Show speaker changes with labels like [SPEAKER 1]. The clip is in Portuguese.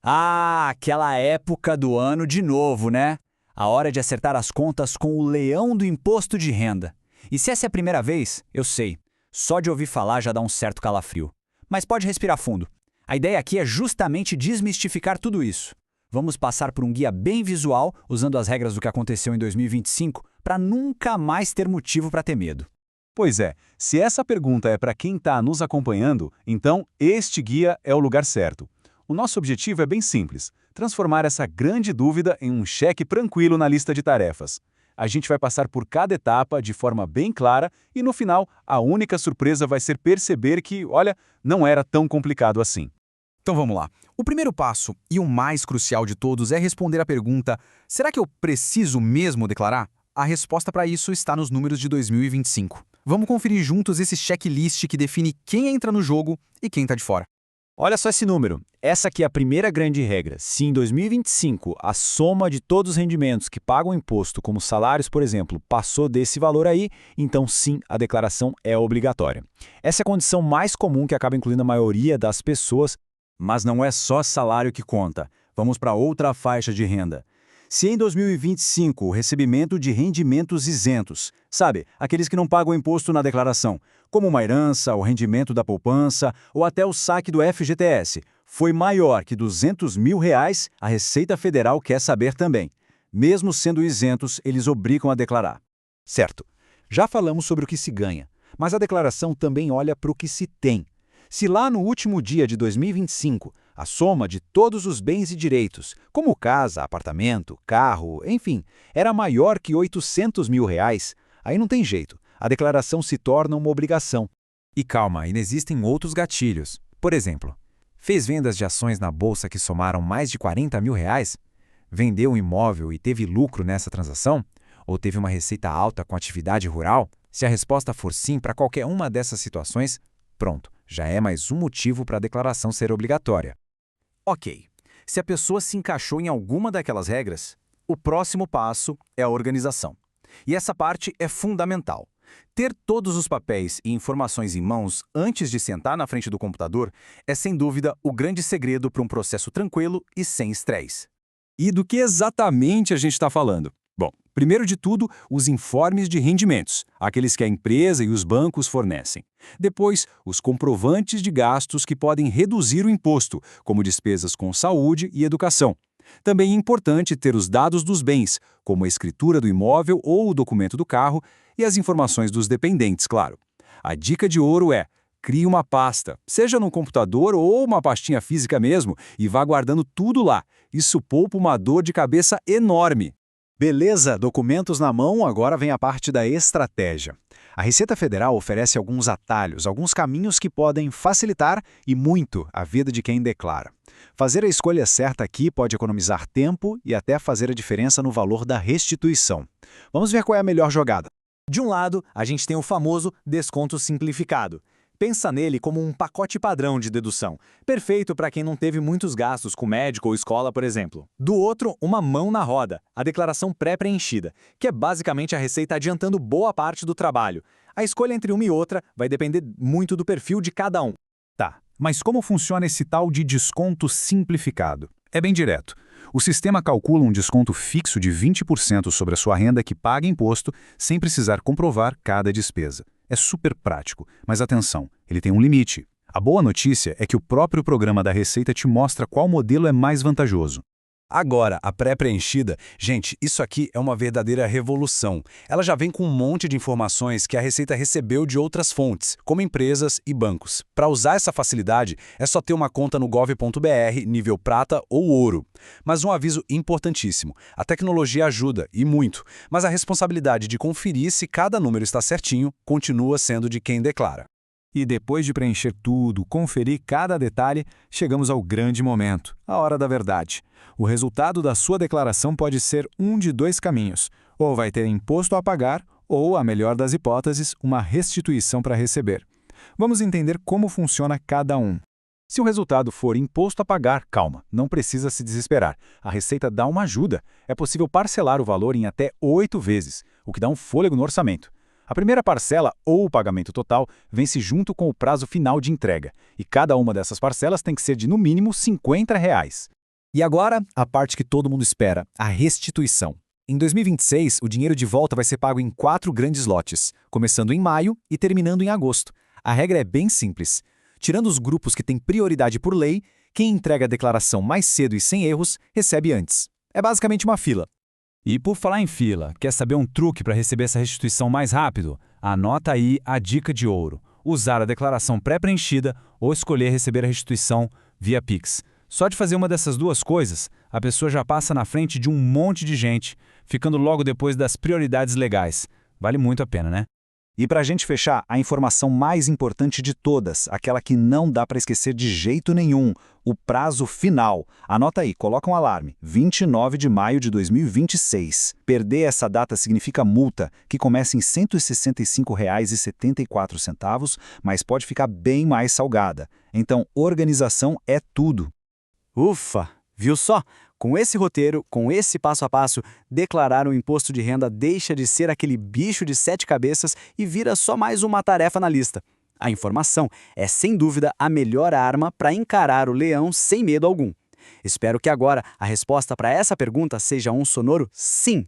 [SPEAKER 1] Ah, aquela época do ano de novo, né? A hora de acertar as contas com o leão do imposto de renda. E se essa é a primeira vez, eu sei. Só de ouvir falar já dá um certo calafrio. Mas pode respirar fundo. A ideia aqui é justamente desmistificar tudo isso. Vamos passar por um guia bem visual, usando as regras do que aconteceu em 2025, para nunca mais ter motivo para ter medo.
[SPEAKER 2] Pois é, se essa pergunta é para quem está nos acompanhando, então este guia é o lugar certo. O nosso objetivo é bem simples: transformar essa grande dúvida em um cheque tranquilo na lista de tarefas. A gente vai passar por cada etapa de forma bem clara e, no final, a única surpresa vai ser perceber que, olha, não era tão complicado assim.
[SPEAKER 3] Então vamos lá. O primeiro passo, e o mais crucial de todos, é responder à pergunta: será que eu preciso mesmo declarar? A resposta para isso está nos números de 2025. Vamos conferir juntos esse checklist que define quem entra no jogo e quem está de fora.
[SPEAKER 1] Olha só esse número. Essa aqui é a primeira grande regra. Se em 2025 a soma de todos os rendimentos que pagam imposto, como salários, por exemplo, passou desse valor aí, então sim, a declaração é obrigatória. Essa é a condição mais comum que acaba incluindo a maioria das pessoas.
[SPEAKER 2] Mas não é só salário que conta. Vamos para outra faixa de renda. Se em 2025 o recebimento de rendimentos isentos, sabe, aqueles que não pagam imposto na declaração, como uma herança, o rendimento da poupança ou até o saque do FGTS, foi maior que R$ 200 mil, a Receita Federal quer saber também. Mesmo sendo isentos, eles obrigam a declarar.
[SPEAKER 4] Certo. Já falamos sobre o que se ganha, mas a declaração também olha para o que se tem. Se lá no último dia de 2025, a soma de todos os bens e direitos, como casa, apartamento, carro, enfim, era maior que R$ 800 mil, aí não tem jeito, a declaração se torna uma obrigação.
[SPEAKER 5] E calma, ainda existem outros gatilhos. Por exemplo, fez vendas de ações na bolsa que somaram mais de R$ 40 mil? Vendeu um imóvel e teve lucro nessa transação? Ou teve uma receita alta com atividade rural? Se a resposta for sim para qualquer uma dessas situações, pronto, já é mais um motivo para a declaração ser obrigatória.
[SPEAKER 3] Ok, se a pessoa se encaixou em alguma daquelas regras, o próximo passo é a organização. E essa parte é fundamental. Ter todos os papéis e informações em mãos antes de sentar na frente do computador é, sem dúvida, o grande segredo para um processo tranquilo e sem estresse.
[SPEAKER 2] E do que exatamente a gente está falando? Bom, primeiro de tudo, os informes de rendimentos, aqueles que a empresa e os bancos fornecem. Depois, os comprovantes de gastos que podem reduzir o imposto, como despesas com saúde e educação. Também é importante ter os dados dos bens, como a escritura do imóvel ou o documento do carro, e as informações dos dependentes, claro. A dica de ouro é: crie uma pasta, seja no computador ou uma pastinha física mesmo, e vá guardando tudo lá. Isso poupa uma dor de cabeça enorme.
[SPEAKER 4] Beleza, documentos na mão, agora vem a parte da estratégia. A Receita Federal oferece alguns atalhos, alguns caminhos que podem facilitar e muito a vida de quem declara. Fazer a escolha certa aqui pode economizar tempo e até fazer a diferença no valor da restituição. Vamos ver qual é a melhor jogada.
[SPEAKER 1] De um lado, a gente tem o famoso desconto simplificado. Pensa nele como um pacote padrão de dedução, perfeito para quem não teve muitos gastos com médico ou escola, por exemplo. Do outro, uma mão na roda, a declaração pré-preenchida, que é basicamente a Receita adiantando boa parte do trabalho. A escolha entre uma e outra vai depender muito do perfil de cada um.
[SPEAKER 2] Tá, mas como funciona esse tal de desconto simplificado? É bem direto. O sistema calcula um desconto fixo de 20% sobre a sua renda que paga imposto, sem precisar comprovar cada despesa. É super prático, mas atenção, ele tem um limite. A boa notícia é que o próprio programa da Receita te mostra qual modelo é mais vantajoso. Agora, a pré-preenchida, gente, isso aqui é uma verdadeira revolução. Ela já vem com um monte de informações que a Receita recebeu de outras fontes, como empresas e bancos. Para usar essa facilidade, é só ter uma conta no gov.br, nível prata ou ouro. Mas um aviso importantíssimo, a tecnologia ajuda, e muito, mas a responsabilidade de conferir se cada número está certinho continua sendo de quem declara.
[SPEAKER 5] E depois de preencher tudo, conferir cada detalhe, chegamos ao grande momento, a hora da verdade. O resultado da sua declaração pode ser um de dois caminhos. Ou vai ter imposto a pagar, ou, a melhor das hipóteses, uma restituição para receber. Vamos entender como funciona cada um. Se o resultado for imposto a pagar, calma, não precisa se desesperar. A Receita dá uma ajuda. É possível parcelar o valor em até 8 vezes, o que dá um fôlego no orçamento. A primeira parcela, ou o pagamento total, vence junto com o prazo final de entrega, e cada uma dessas parcelas tem que ser de no mínimo R$ 50.
[SPEAKER 2] E agora, a parte que todo mundo espera, a restituição. Em 2026, o dinheiro de volta vai ser pago em 4 grandes lotes, começando em maio e terminando em agosto. A regra é bem simples. Tirando os grupos que têm prioridade por lei, quem entrega a declaração mais cedo e sem erros, recebe antes. É basicamente uma fila.
[SPEAKER 5] E por falar em fila, quer saber um truque para receber essa restituição mais rápido? Anota aí a dica de ouro. Usar a declaração pré-preenchida ou escolher receber a restituição via Pix. Só de fazer uma dessas duas coisas, a pessoa já passa na frente de um monte de gente, ficando logo depois das prioridades legais. Vale muito a pena, né?
[SPEAKER 2] E para a gente fechar, a informação mais importante de todas, aquela que não dá para esquecer de jeito nenhum, o prazo final. Anota aí, coloca um alarme, 29 de maio de 2026. Perder essa data significa multa, que começa em R$ 165,74, mas pode ficar bem mais salgada. Então, organização é tudo.
[SPEAKER 3] Ufa! Viu só? Com esse roteiro, com esse passo a passo, declarar o imposto de renda deixa de ser aquele bicho de 7 cabeças e vira só mais uma tarefa na lista. A informação é, sem dúvida, a melhor arma para encarar o leão sem medo algum. Espero que agora a resposta para essa pergunta seja um sonoro sim.